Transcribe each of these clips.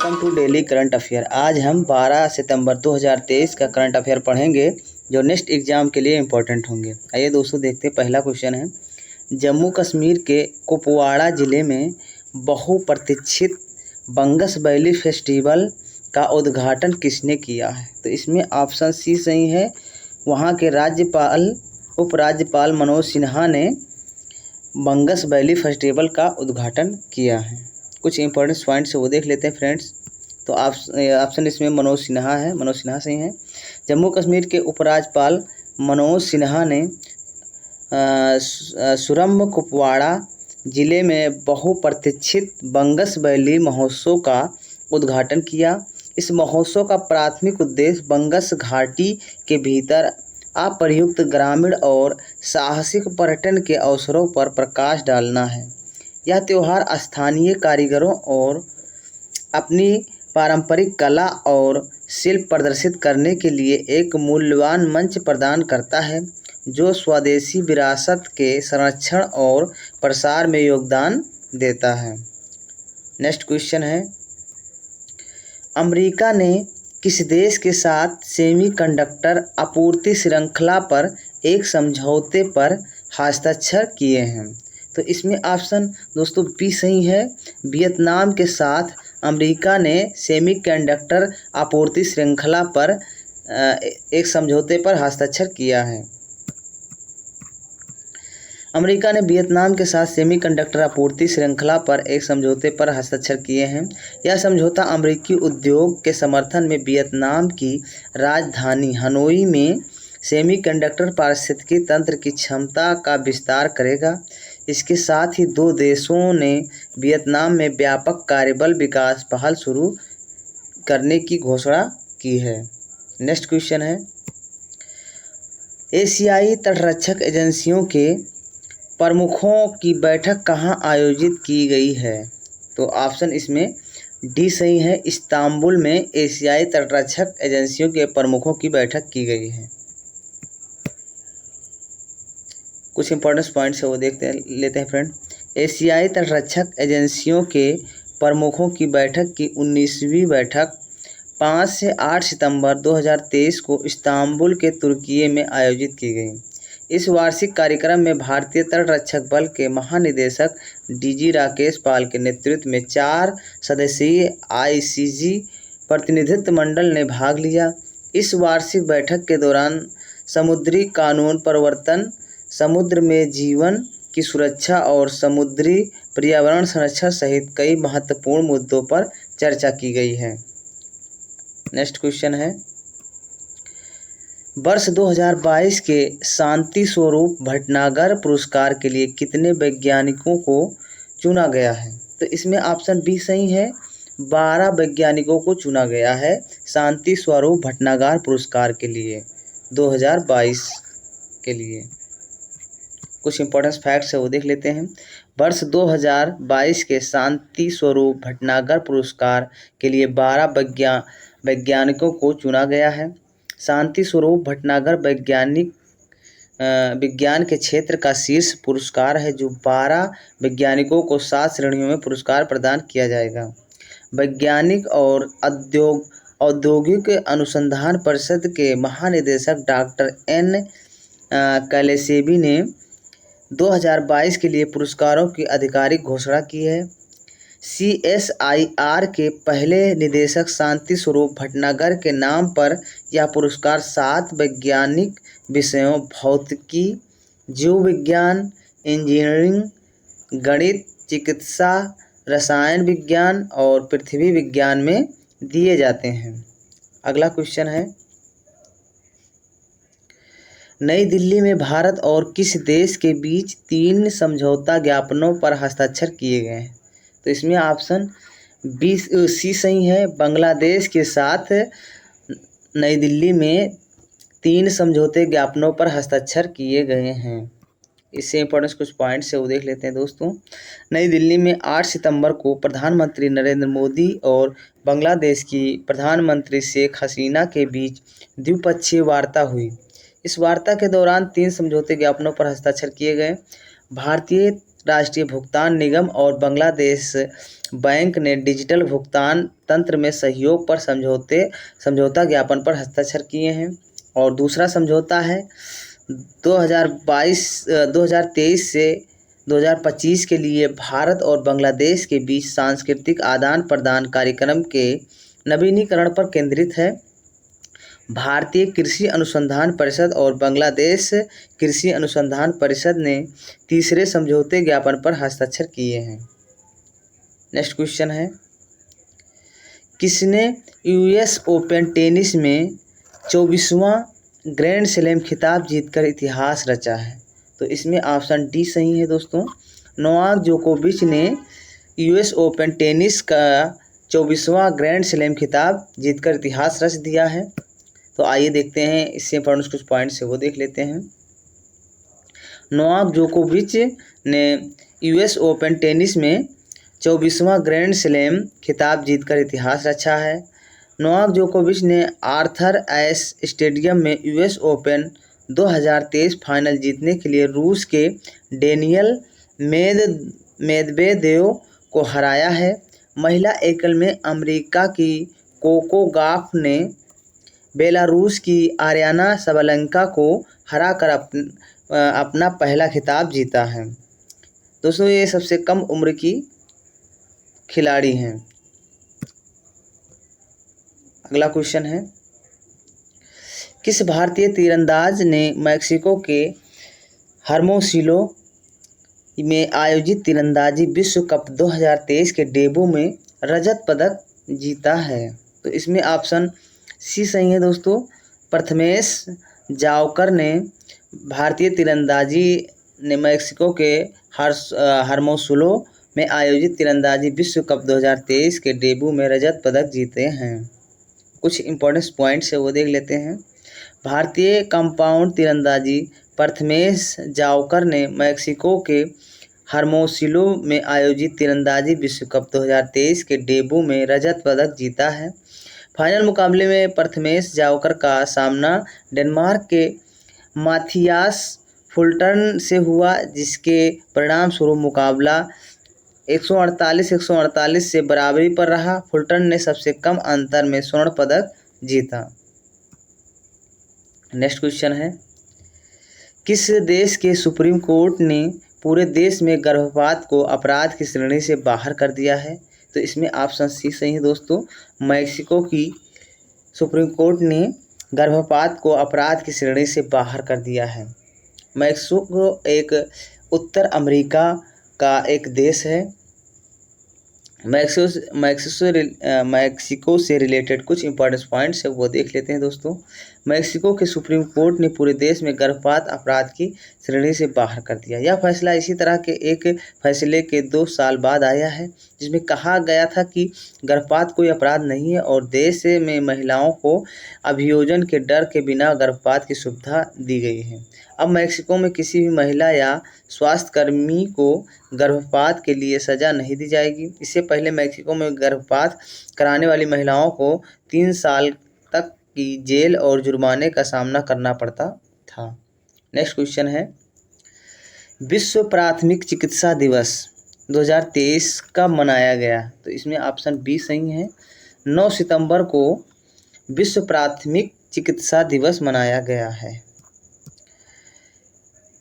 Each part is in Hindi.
Welcome to daily current affair. आज हम 12 सितंबर 2023 का करंट अफेयर पढ़ेंगे जो नेक्स्ट एग्जाम के लिए इम्पोर्टेंट होंगे। आइए दोस्तों देखते हैं। पहला क्वेश्चन है, जम्मू कश्मीर के कुपवाड़ा ज़िले में बहुप्रतीक्षित बंगस वैली फेस्टिवल का उद्घाटन किसने किया है? तो इसमें ऑप्शन सी सही है। वहाँ के उपराज्यपाल मनोज सिन्हा ने बंगस वैली फेस्टिवल का उद्घाटन किया है। कुछ इंपॉर्टेंट पॉइंट्स वो देख लेते हैं फ्रेंड्स। तो ऑप्शन इसमें मनोज सिन्हा है, मनोज सिन्हा सही है। जम्मू कश्मीर के उपराज्यपाल मनोज सिन्हा ने सुरम्ब कुपवाड़ा ज़िले में बहुप्रतीक्षित बंगस वैली महोत्सव का उद्घाटन किया। इस महोत्सव का प्राथमिक उद्देश्य बंगस घाटी के भीतर अप्रयुक्त ग्रामीण और साहसिक पर्यटन के अवसरों पर प्रकाश डालना है। यह त्यौहार स्थानीय कारीगरों और अपनी पारंपरिक कला और शिल्प प्रदर्शित करने के लिए एक मूल्यवान मंच प्रदान करता है, जो स्वदेशी विरासत के संरक्षण और प्रसार में योगदान देता है। नेक्स्ट क्वेश्चन है, अमेरिका ने किस देश के साथ सेमीकंडक्टर आपूर्ति श्रृंखला पर एक समझौते पर हस्ताक्षर किए हैं? तो इसमें ऑप्शन दोस्तों बी सही है। वियतनाम के साथ अमेरिका ने सेमीकंडक्टर आपूर्ति श्रृंखला पर एक समझौते पर हस्ताक्षर किया है। अमेरिका ने वियतनाम के साथ सेमीकंडक्टर आपूर्ति श्रृंखला पर एक समझौते पर हस्ताक्षर किए हैं। यह समझौता अमेरिकी उद्योग के समर्थन में वियतनाम की राजधानी हनोई में सेमीकंडक्टर पारिस्थितिकी तंत्र की क्षमता का विस्तार करेगा। इसके साथ ही दो देशों ने वियतनाम में व्यापक कार्यबल विकास पहल शुरू करने की घोषणा की है। नेक्स्ट क्वेश्चन है, एशियाई तटरक्षक एजेंसियों के प्रमुखों की बैठक कहाँ आयोजित की गई है? तो ऑप्शन इसमें डी सही है। इस्तांबुल में एशियाई तटरक्षक एजेंसियों के प्रमुखों की बैठक की गई है। कुछ इंपॉर्टेंट पॉइंट्स है वो लेते हैं फ्रेंड। एशियाई तटरक्षक एजेंसियों के प्रमुखों की बैठक की 19वीं बैठक 5 से 8 सितंबर 2023 को इस्तांबुल के तुर्की में आयोजित की गई। इस वार्षिक कार्यक्रम में भारतीय तटरक्षक बल के महानिदेशक डीजी राकेश पाल के नेतृत्व में 4 सदस्यीय आईसीजी प्रतिनिधित्व मंडल ने भाग लिया। इस वार्षिक बैठक के दौरान समुद्री कानून प्रवर्तन, समुद्र में जीवन की सुरक्षा और समुद्री पर्यावरण संरक्षण सहित कई महत्वपूर्ण मुद्दों पर चर्चा की गई है। नेक्स्ट क्वेश्चन है, वर्ष 2022 के शांति स्वरूप भटनागर पुरस्कार के लिए कितने वैज्ञानिकों को चुना गया है? तो इसमें ऑप्शन बी सही है। 12 वैज्ञानिकों को चुना गया है शांति स्वरूप भटनागर पुरस्कार के लिए 2022 के लिए। कुछ इंपॉर्टेंट फैक्ट्स है वो देख लेते हैं। वर्ष 2022 के शांति स्वरूप भटनागर पुरस्कार के लिए 12 वैज्ञानिकों को चुना गया है। शांति स्वरूप भटनागर विज्ञान के क्षेत्र का शीर्ष पुरस्कार है, जो 12 वैज्ञानिकों को 7 श्रेणियों में पुरस्कार प्रदान किया जाएगा। वैज्ञानिक और औद्योगिक अनुसंधान परिषद के महानिदेशक डॉक्टर एन कैलेसेबी ने 2022 के लिए पुरस्कारों की आधिकारिक घोषणा की है। CSIR के पहले निदेशक शांति स्वरूप भटनागर के नाम पर यह पुरस्कार 7 वैज्ञानिक विषयों भौतिकी, जीव विज्ञान, इंजीनियरिंग, गणित, चिकित्सा, रसायन विज्ञान और पृथ्वी विज्ञान में दिए जाते हैं। अगला क्वेश्चन है, नई दिल्ली में भारत और किस देश के बीच 3 समझौता ज्ञापनों पर हस्ताक्षर किए गए हैं? तो इसमें ऑप्शन बी सी सही है। बांग्लादेश के साथ नई दिल्ली में 3 समझौते ज्ञापनों पर हस्ताक्षर किए गए हैं। इससे इंपॉर्टेंट कुछ पॉइंट्स है वो देख लेते हैं दोस्तों। नई दिल्ली में 8 सितंबर को प्रधानमंत्री नरेंद्र मोदी और बांग्लादेश की प्रधानमंत्री शेख हसीना के बीच द्विपक्षीय वार्ता हुई। इस वार्ता के दौरान 3 समझौते ज्ञापनों पर हस्ताक्षर किए गए। भारतीय राष्ट्रीय भुगतान निगम और बांग्लादेश बैंक ने डिजिटल भुगतान तंत्र में सहयोग पर समझौता ज्ञापन पर हस्ताक्षर किए हैं। और दूसरा समझौता है 2023 से 2025 के लिए भारत और बांग्लादेश के बीच सांस्कृतिक आदान प्रदान कार्यक्रम के नवीनीकरण पर केंद्रित है। भारतीय कृषि अनुसंधान परिषद और बांग्लादेश कृषि अनुसंधान परिषद ने तीसरे समझौते ज्ञापन पर हस्ताक्षर किए हैं। नेक्स्ट क्वेश्चन है, किसने यूएस ओपन टेनिस में 24वां ग्रैंड स्लैम खिताब जीतकर इतिहास रचा है? तो इसमें ऑप्शन डी सही है दोस्तों। नोवाक जोकोविच ने यूएस ओपन टेनिस का 24वां ग्रैंड स्लैम खिताब जीतकर इतिहास रच दिया है। तो आइए देखते हैं, इससे इंपॉर्टेंट कुछ पॉइंट्स है वो देख लेते हैं। नोवाक जोकोविच ने यूएस ओपन टेनिस में 24वां ग्रैंड स्लैम खिताब जीतकर इतिहास रचा है। नोवाक जोकोविच ने आर्थर एस स्टेडियम में यूएस ओपन 2023 फाइनल जीतने के लिए रूस के डेनियल मेदवेदेव को हराया है। महिला एकल में अमेरिका की कोको गॉफ ने बेलारूस की आरियाना सबलेंका को हराकर अपना पहला खिताब जीता है। दोस्तों ये सबसे कम उम्र की खिलाड़ी हैं। अगला क्वेश्चन है, किस भारतीय तीरंदाज ने मैक्सिको के हर्मोसिलो में आयोजित तीरंदाजी विश्व कप 2023 के डेब्यू में रजत पदक जीता है? तो इसमें ऑप्शन सी सही है दोस्तों। प्रथमेश जावकर ने भारतीय तीरंदाजी ने मैक्सिको के हर्मोसिलो में आयोजित तीरंदाजी विश्व कप 2023 के डेब्यू में रजत पदक जीते हैं। कुछ इंपॉर्टेंट पॉइंट्स है वो देख लेते हैं। भारतीय कंपाउंड तीरंदाजी प्रथमेश जावकर ने मैक्सिको के हर्मोसिलो में आयोजित तीरंदाजी विश्व कप 2023 के डेब्यू में रजत पदक जीता है। फाइनल मुकाबले में प्रथमेश जावकर का सामना डेनमार्क के माथियास फुल्टन से हुआ, जिसके परिणाम स्वरूप मुकाबला 148 से बराबरी पर रहा। फुल्टन ने सबसे कम अंतर में स्वर्ण पदक जीता। नेक्स्ट क्वेश्चन है, किस देश के सुप्रीम कोर्ट ने पूरे देश में गर्भपात को अपराध की श्रेणी से बाहर कर दिया है? तो इसमें ऑप्शन सी सही है दोस्तों। मैक्सिको की सुप्रीम कोर्ट ने गर्भपात को अपराध की श्रेणी से बाहर कर दिया है। मैक्सिको एक उत्तर अमेरिका का एक देश है। मैक्सिको से रिलेटेड कुछ इंपॉर्टेंट पॉइंट्स है वो देख लेते हैं दोस्तों। मैक्सिको के सुप्रीम कोर्ट ने पूरे देश में गर्भपात अपराध की श्रेणी से बाहर कर दिया। यह फैसला इसी तरह के एक फैसले के 2 साल बाद आया है, जिसमें कहा गया था कि गर्भपात कोई अपराध नहीं है और देश में महिलाओं को अभियोजन के डर के बिना गर्भपात की सुविधा दी गई है। अब मैक्सिको में किसी भी महिला या स्वास्थ्यकर्मी को गर्भपात के लिए सज़ा नहीं दी जाएगी। इससे पहले मैक्सिको में गर्भपात कराने वाली महिलाओं को 3 साल तक की जेल और जुर्माने का सामना करना पड़ता था। नेक्स्ट क्वेश्चन है, विश्व प्राथमिक चिकित्सा दिवस 2023 कब मनाया गया? तो इसमें ऑप्शन बी सही है। 9 सितंबर को विश्व प्राथमिक चिकित्सा दिवस मनाया गया है।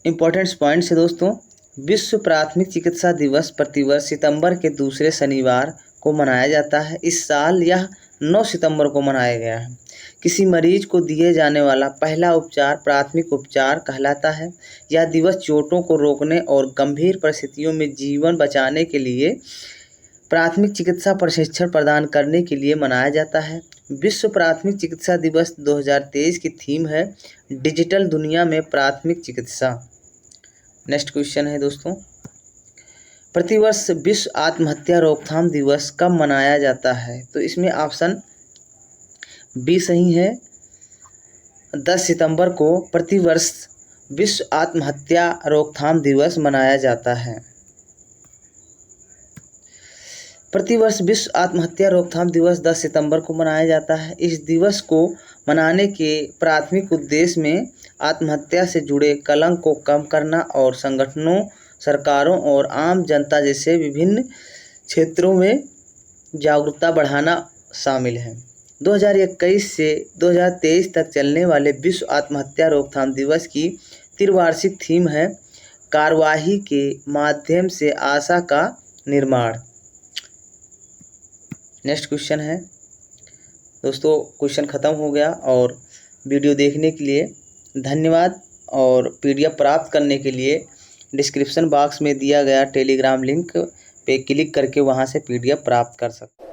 इम्पोर्टेंट पॉइंट्स है दोस्तों। विश्व प्राथमिक चिकित्सा दिवस प्रतिवर्ष सितंबर के दूसरे शनिवार को मनाया जाता है। इस साल यह 9 सितंबर को मनाया गया है। किसी मरीज को दिए जाने वाला पहला उपचार प्राथमिक उपचार कहलाता है। यह दिवस चोटों को रोकने और गंभीर परिस्थितियों में जीवन बचाने के लिए प्राथमिक चिकित्सा प्रशिक्षण प्रदान करने के लिए मनाया जाता है। विश्व प्राथमिक चिकित्सा दिवस 2023 की थीम है डिजिटल दुनिया में प्राथमिक चिकित्सा। नेक्स्ट क्वेश्चन है दोस्तों, प्रतिवर्ष विश्व आत्महत्या रोकथाम दिवस कब मनाया जाता है? तो इसमें ऑप्शन बी सही है। 10 सितंबर को प्रतिवर्ष विश्व आत्महत्या रोकथाम दिवस मनाया जाता है। प्रतिवर्ष विश्व आत्महत्या रोकथाम दिवस 10 सितंबर को मनाया जाता है। इस दिवस को मनाने के प्राथमिक उद्देश्य में आत्महत्या से जुड़े कलंक को कम करना और सरकारों और आम जनता जैसे विभिन्न क्षेत्रों में जागरूकता बढ़ाना शामिल है। 2021 से 2023 तक चलने वाले विश्व आत्महत्या रोकथाम दिवस की त्रिवार्षिक थीम है कार्यवाही के माध्यम से आशा का निर्माण। नेक्स्ट क्वेश्चन है दोस्तों, क्वेश्चन ख़त्म हो गया और वीडियो देखने के लिए धन्यवाद। और पीडीएफ प्राप्त करने के लिए डिस्क्रिप्शन बॉक्स में दिया गया टेलीग्राम लिंक पे क्लिक करके वहां से पीडीएफ प्राप्त कर सकते हैं।